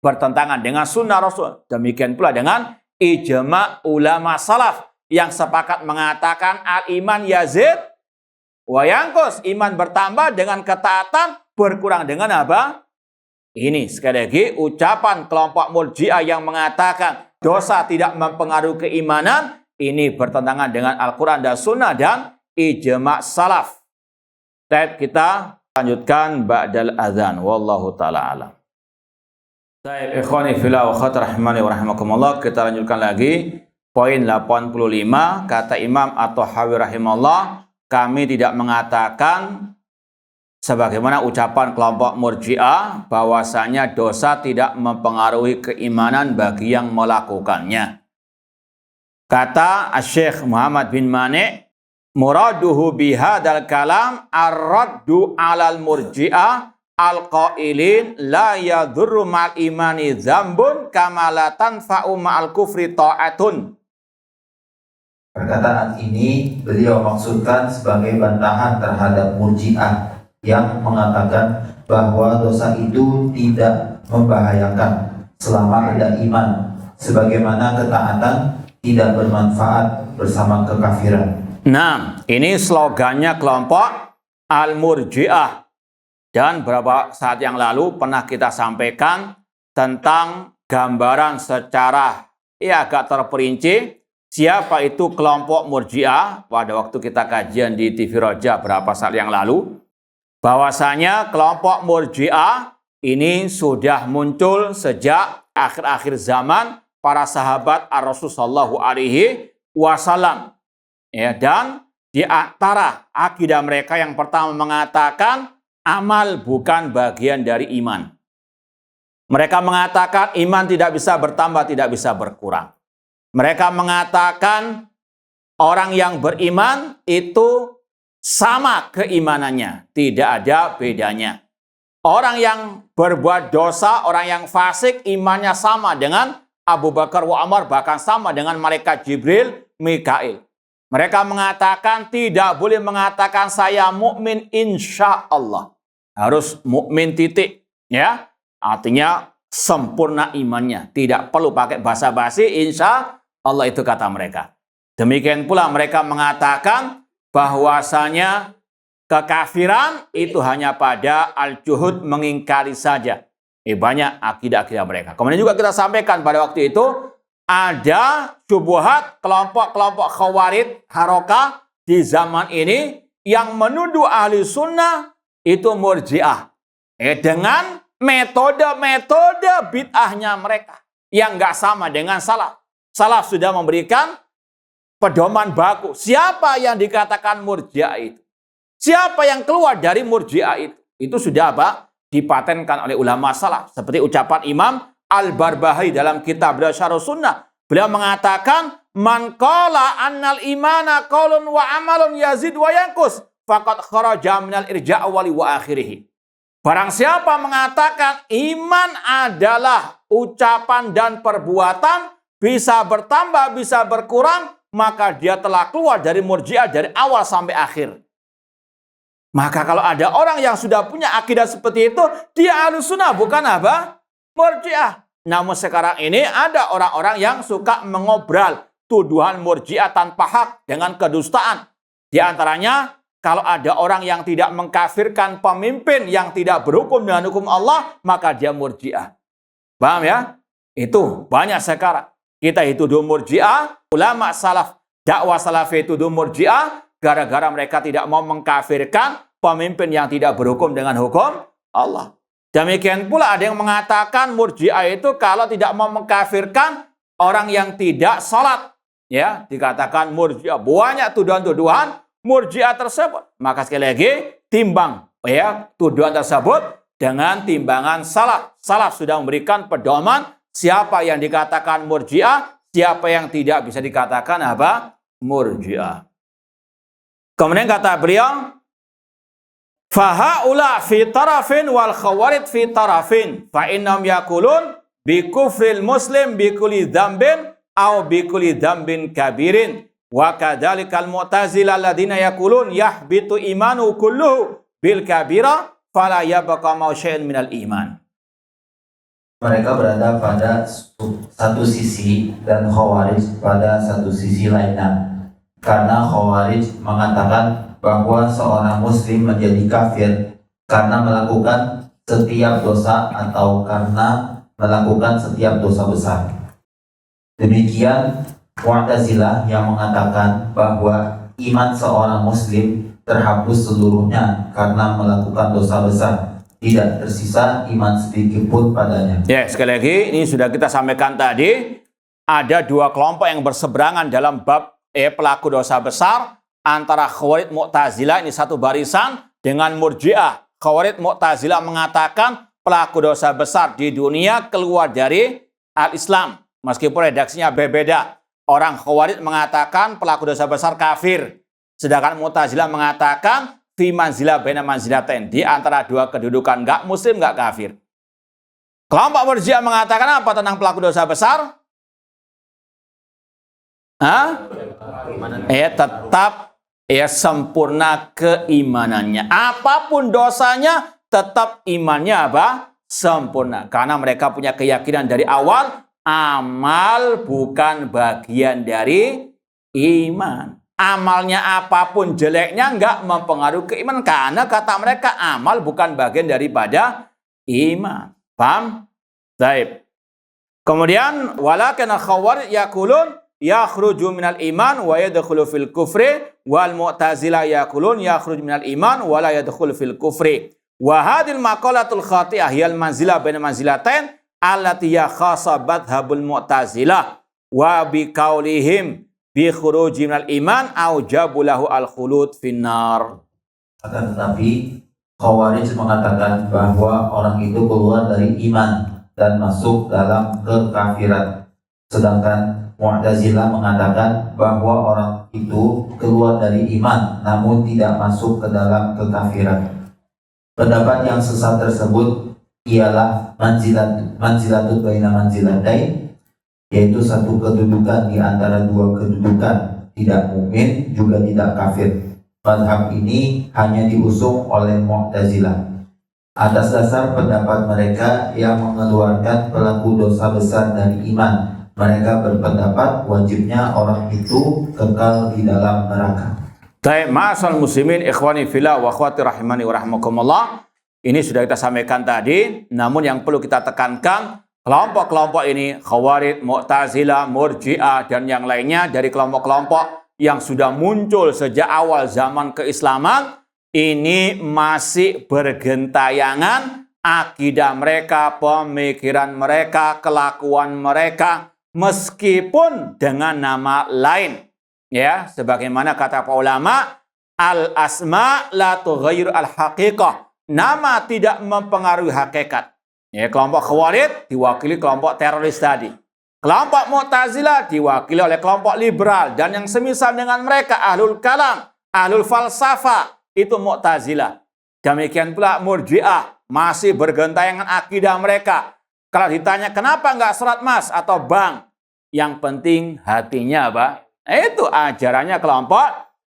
bertentangan dengan sunnah Rasul. Demikian pula dengan ijma' ulama salaf yang sepakat mengatakan al-iman yazid wa yanqus. Iman bertambah dengan ketaatan, berkurang dengan apa? Ini sekali lagi ucapan kelompok Murji'ah yang mengatakan dosa tidak mempengaruhi keimanan. Ini bertentangan dengan Al-Quran dan Sunnah dan ijma' salaf. Baik, kita lanjutkan ba'dal adzan. Wallahu ta'ala alam. Baik, ikhwani fillah wa khat rahimani wa rahimakumullah. Kita lanjutkan lagi poin 85. Kata Imam At-Thahawi rahimahullah, kami tidak mengatakan sebagaimana ucapan kelompok Murji'ah bahwasanya dosa tidak mempengaruhi keimanan bagi yang melakukannya. Kata Syekh Muhammad bin Mani', muraduhu bihadal kalam ar-raddu 'alal Murji'ah al-qailin la yadhurru ma'al imani dzambun kama la tanfa'u ma'al kufri ta'atun. Perkataan ini beliau maksudkan sebagai bantahan terhadap Murji'ah yang mengatakan bahwa dosa itu tidak membahayakan selama ada iman, sebagaimana ketaatan tidak bermanfaat bersama kekafiran. Nah, ini slogannya kelompok Al-Murji'ah. Dan beberapa saat yang lalu pernah kita sampaikan tentang gambaran secara agak terperinci siapa itu kelompok Murji'ah pada waktu kita kajian di TV Roja beberapa saat yang lalu. Bahwasanya kelompok Murji'ah ini sudah muncul sejak akhir-akhir zaman para sahabat Rasulullah SAW. Ya, dan di antara akidah mereka yang pertama mengatakan amal bukan bagian dari iman. Mereka mengatakan iman tidak bisa bertambah, tidak bisa berkurang. Mereka mengatakan orang yang beriman itu sama keimanannya, tidak ada bedanya. Orang yang berbuat dosa, orang yang fasik, imannya sama dengan Abu Bakar wa Umar, bahkan sama dengan malaikat Jibril, Mikail. Mereka mengatakan tidak boleh mengatakan saya mukmin insya Allah. Harus mukmin titik, ya. Artinya sempurna imannya, tidak perlu pakai basa-basi insya Allah, itu kata mereka. Demikian pula mereka mengatakan bahwasanya kekafiran itu hanya pada al-juhud, mengingkari saja. Banyak akidah-akidah mereka. Kemudian juga kita sampaikan pada waktu itu ada syubhat kelompok-kelompok khawarij harokah di zaman ini yang menuduh ahli sunnah itu murji'ah. Dengan metode-metode bid'ahnya mereka yang nggak sama dengan salaf. Salaf sudah memberikan pedoman baku. Siapa yang dikatakan murji'ah itu? Siapa yang keluar dari murji'ah itu? Itu sudah apa? Dipatenkan oleh ulama salaf. Seperti ucapan Imam Al-Barbahari dalam kitab Syarh Sunnah. Beliau mengatakan, "Man qala annal imana qaulun wa amalun yazid wa yanqus, faqad kharaja minal irja' wali wa akhirih." Barang siapa mengatakan iman adalah ucapan dan perbuatan, bisa bertambah, bisa berkurang, maka dia telah keluar dari murji'ah dari awal sampai akhir. Maka kalau ada orang yang sudah punya akidah seperti itu, dia ahlus sunnah, bukan apa? Murji'ah. Namun sekarang ini ada orang-orang yang suka mengobral tuduhan murji'ah tanpa hak dengan kedustaan. Di antaranya, kalau ada orang yang tidak mengkafirkan pemimpin yang tidak berhukum dengan hukum Allah, maka dia murji'ah. Paham ya? Itu banyak sekarang. Kita tuduh murji'ah, ulama salaf, dakwah salafi tuduh murji'ah, gara-gara mereka tidak mau mengkafirkan pemimpin yang tidak berhukum dengan hukum Allah. Demikian pula ada yang mengatakan murji'ah itu kalau tidak mau mengkafirkan orang yang tidak sholat. Ya, dikatakan murji'ah. Banyak tuduhan-tuduhan murji'ah tersebut. Maka sekali lagi, timbang ya tuduhan tersebut dengan timbangan salaf. Salaf sudah memberikan pedoman siapa yang dikatakan murji'ah, siapa yang tidak bisa dikatakan apa? Murji'ah. Kemudian kata beliau, fahaula fi tarafin wal khawarij fi tarafin fa innahum yaqulun bi kufril muslim bi kulli dzambin aw bi kulli dzambin kabirin wa kadzalikal mu'tazilah alladziina yaqulun yahbitu imanu kulluhu bil kabira fala yabqa ma syai'un minal iman. Mereka berada pada satu sisi dan khawarij pada satu sisi lainnya. Karena khawarij mengatakan bahwa seorang muslim menjadi kafir karena melakukan setiap dosa atau karena melakukan setiap dosa besar. Demikian Mu'tazilah yang mengatakan bahwa iman seorang muslim terhapus seluruhnya karena melakukan dosa besar. Tidak tersisa iman sedikit pun padanya. Ya, sekali lagi ini sudah kita sampaikan tadi, ada dua kelompok yang berseberangan dalam bab pelaku dosa besar antara Khawarij Mu'tazilah, ini satu barisan, dengan Murji'ah. Khawarij Mu'tazilah mengatakan pelaku dosa besar di dunia keluar dari al-Islam. Meskipun redaksinya berbeda. Orang Khawarij mengatakan pelaku dosa besar kafir. Sedangkan Mu'tazilah mengatakan fi manzilah baina manzilatain, di antara dua kedudukan, enggak muslim, enggak kafir. Kelompok Murji'ah mengatakan apa tentang pelaku dosa besar? Tetap sempurna keimanannya. Apapun dosanya, tetap imannya apa? Sempurna. Karena mereka punya keyakinan dari awal, amal bukan bagian dari iman. Amalnya apapun jeleknya enggak mempengaruhi keimanan. Karena kata mereka, amal bukan bagian daripada iman. Paham? Baik. Kemudian, walakin al-khawarij yaqulun yakhruju minal iman wa yadkhulu fil kufri wal mu'tazilah yaqulun yakhruju minal iman wa la yadkhulu fil kufri wa hadhil maqalatul khati'ah hiyal manzilah baina manzilatain allati ya khassa madhhabul mu'tazilah wa bi qaulihim bi khuruji minal iman aujabu lahu al khulud finnar. Akan tetapi Khawarij mengatakan bahwa orang itu keluar dari iman dan masuk dalam kekafiran, sedangkan Mu'tazilah mengatakan bahwa orang itu keluar dari iman namun tidak masuk ke dalam kekafiran. Pendapat yang sesat tersebut ialah manzilatut baina manzilatain, yaitu satu kedudukan di antara dua kedudukan, tidak mukmin juga tidak kafir. Mazhab ini hanya diusung oleh Mu'tazilah. Atas dasar pendapat mereka yang mengeluarkan pelaku dosa besar dari iman, mereka berpendapat wajibnya orang itu kekal di dalam neraka. Ma'asal muslimin ikhwani fillah wa akhwati rahimani wa rahmakumullah. Ini sudah kita sampaikan tadi, namun yang perlu kita tekankan, kelompok-kelompok ini Khawarij, Mu'tazilah, Murji'ah dan yang lainnya dari kelompok-kelompok yang sudah muncul sejak awal zaman keislaman, ini masih bergentayangan akidah mereka, pemikiran mereka, kelakuan mereka, meskipun dengan nama lain. Ya, sebagaimana kata para ulama, al-asma la tughayyiru al-haqiqah. Nama tidak mempengaruhi hakikat. Ya, kelompok Khawarij diwakili kelompok teroris tadi. Kelompok Mu'tazilah diwakili oleh kelompok liberal dan yang semisal dengan mereka ahlul kalam, ahlul falsafah, itu Mu'tazilah. Demikian pula Murji'ah masih bergentayangan akidah mereka. Kalau ditanya kenapa nggak serat mas atau bang, yang penting hatinya apa? Itu ajarannya kelompok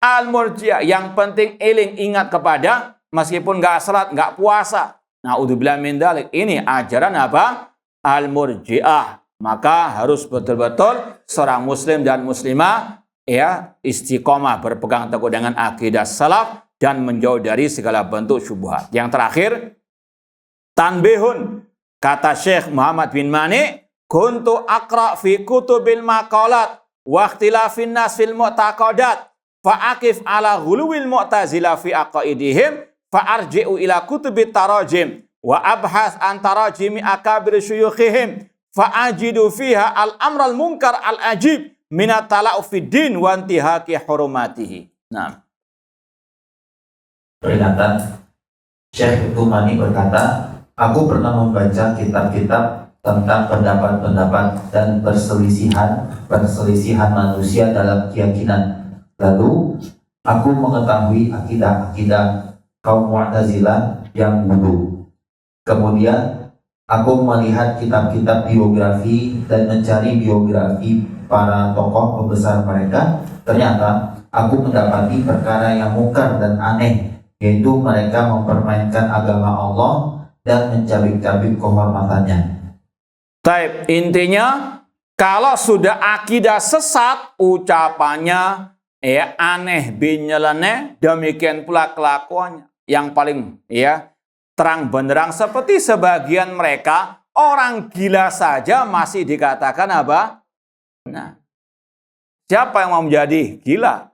Al-Murji'ah. Yang penting eling ingat kepada meskipun nggak salat, nggak puasa. Na'udzubillah min dzalik. Ini ajaran apa? Al-Murji'ah. Maka harus betul-betul seorang muslim dan muslimah ya istiqomah berpegang teguh dengan akidah salaf dan menjauh dari segala bentuk syubhat. Yang terakhir, tanbihun. Kata Syekh Muhammad bin Mani, kuntu aqra fi kutubil maqalat wa ikhtilafin nas fil mu'taqadat fa'akif ala ghuluwil mu'tazilah fi aqaidihim fa'arji'u ila kutubit tarajim wa abhas an tarajimi akabir syuyukhihim fa'ajidu fiha al-amral munkar al-ajib minat tala'u fid din wa intihaki hurumatihi. Nah, Peringatan. Syekh Tumani berkata, aku pernah membaca kitab-kitab tentang pendapat-pendapat dan perselisihan manusia dalam keyakinan. Lalu aku mengetahui akidah-akidah kaum Mu'tazilah yang bodoh. Kemudian aku melihat kitab-kitab biografi dan mencari biografi para tokoh pembesar mereka. Ternyata aku mendapati perkara yang mungkar dan aneh, yaitu mereka mempermainkan agama Allah dan mencabik-cabik kehormatannya. Taib, intinya kalau sudah akidah sesat, ucapannya ya aneh bin nyeleneh, demikian pula kelakuannya. Yang paling ya terang benderang seperti sebagian mereka, orang gila saja masih dikatakan apa? Nah, siapa yang mau menjadi gila?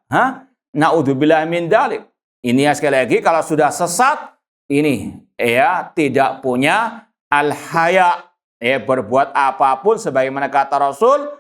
Na'udzubillah min dzalik. Ini ya sekali lagi kalau sudah sesat, ini ya tidak punya al-haya. Ya, berbuat apapun sebagaimana kata Rasul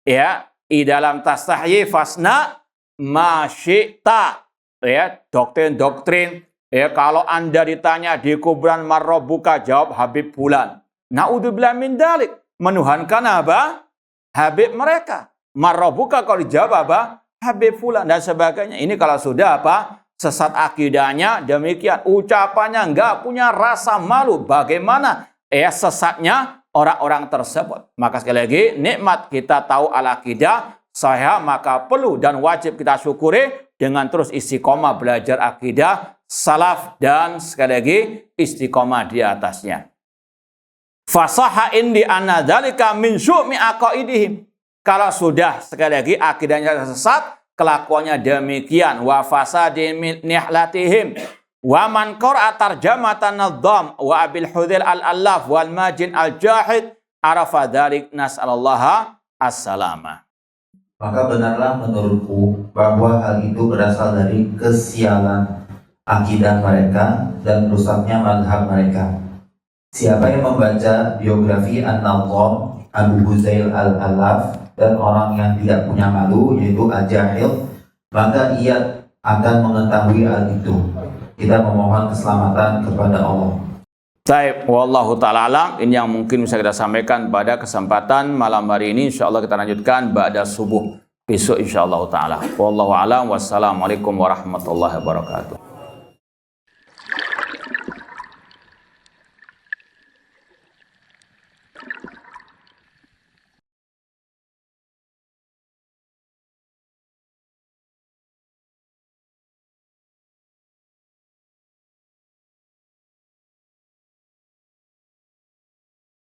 ya di dalam tastahyi fasna masyita, ya doktrin ya kalau Anda ditanya di kuburan marrobuka, jawab Habib fulan. Na'udzubillah min dzalik, menuhankan apa? Habib mereka. Marrobuka kalau dijawab apa? Habib fulan dan sebagainya. Ini kalau sudah apa? Sesat akidahnya, demikian ucapannya enggak punya rasa malu. Bagaimana sesatnya orang-orang tersebut. Maka sekali lagi, nikmat kita tahu al-akidah sahih, maka perlu dan wajib kita syukuri dengan terus istiqomah belajar akidah salaf dan sekali lagi istiqomah di atasnya. Fasaha indi anna dzalika min syu'mi aqaidihim. Kalau sudah sekali lagi akidahnya sesat, kelakuannya demikian, wa fasadi min nihlatihim. Wa man qara'a tarjamatan nadham wa abil hudhil al-allaf wal majin al-jahid arafa dzalik nas'alallaha as-salama. Maka benarlah menurutku bahwa hal itu berasal dari kesialan akidah mereka dan rusaknya mazhab mereka. Siapa yang membaca biografi An-Nadham, Abu Huzail al-Allaf dan orang yang tidak punya malu yaitu al-jahil, maka ia akan mengetahui hal itu. Kita memohon keselamatan kepada Allah. Baik, wallahu ta'ala alam. Ini yang mungkin bisa kita sampaikan pada kesempatan malam hari ini. InsyaAllah kita lanjutkan ba'da subuh besok insyaAllah ta'ala. Wallahu alam. Wassalamualaikum warahmatullahi wabarakatuh.